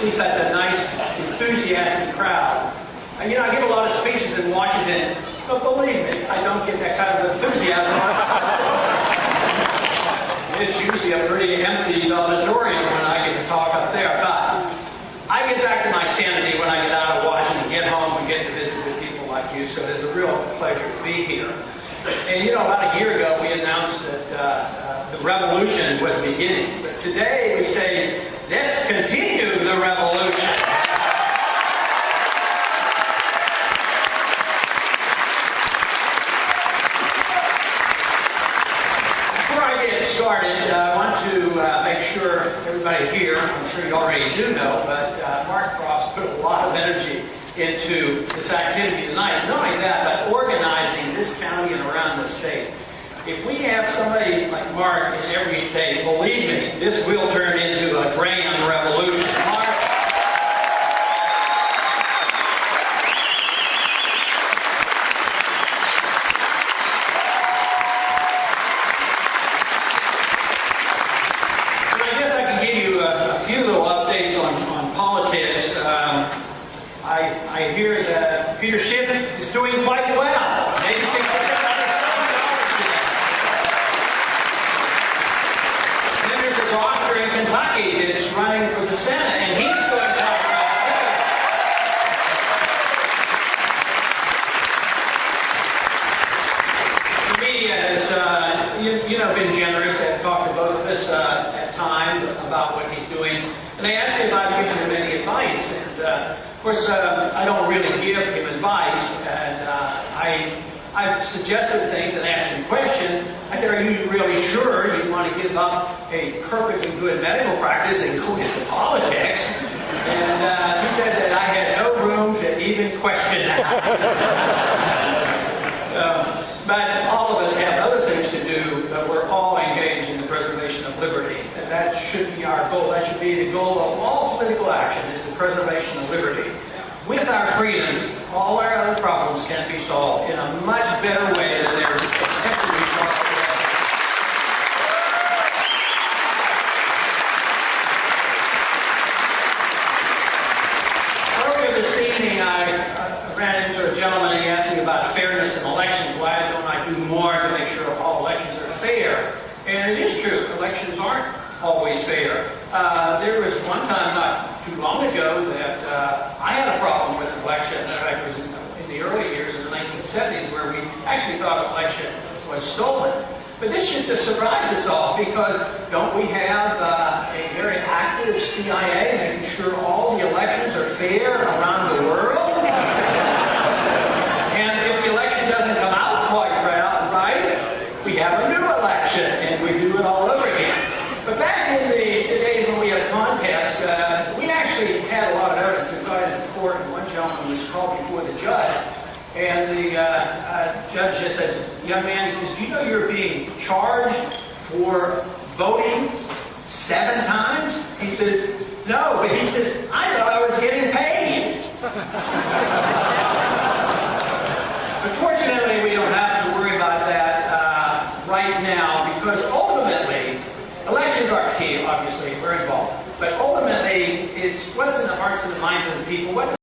see such a nice, enthusiastic crowd. And, you know, I give a lot of speeches in Washington, but believe me, I don't get that kind of enthusiasm. It's usually a pretty empty auditorium when I get to talk up there. But I get back to my sanity when I get out of Washington, get home, and get to visit with people like you. So it's a real pleasure to be here. And, you know, about a year ago, we announced that the revolution was beginning. But today, we say, let's continue the revolution. Before I get started, I want to make sure everybody here, I'm sure you already do know, but Mark Frost put a lot of energy into this activity tonight. Not only that, but organizing this county and around the state. If we have somebody like Mark in every state, believe me, this will turn into a grand revolution. Mark, and I guess I can give you a few little updates on politics. I hear that Peter Schiff is doing quite well. Maybe 6% of and then there's a doctor in Kentucky that's running for the Senate, and he's doing quite well. The media has, been generous. They've talked to both of us at times about what he's doing, and they asked me if I'd given him any advice. And of course, I don't really give him advice, and I've suggested things and asked him questions. I said, are you really sure you want to give up a perfectly good medical practice and go into politics? And he said that I had no room to even question that. But all of us have other things to do, but we're all engaged in the preservation of liberty. And that should be our goal. That should be the goal of all political action, is the preservation of liberty. With our freedoms, all our other problems can be solved in a much better way than they're attempted to be solved today. Earlier this evening, I ran into a gentleman and he asked me about fairness in elections. Why don't I do more to make sure all elections are fair? And it is true, elections aren't always fair. There was one time not too long ago that I had a problem with an election. In fact, it was in the early years of the 1970s where we actually thought election was stolen. But this should just surprise us all, because don't we have a very active CIA making sure all the elections are fair around the world? And if the election doesn't come out quite right, we have a new election and we do it all over again. But back in the days when we had a contest, we actually had a lot of evidence. We got it in court, and one gentleman was called before the judge. And the judge just said, young man, he says, do you know you're being charged for voting 7 times? He says, no, but he says, I thought I was getting paid. But fortunately, we don't have to worry about that right now, because ultimately, elections are key, obviously, we're involved. But ultimately, it's what's in the hearts and the minds of the people. What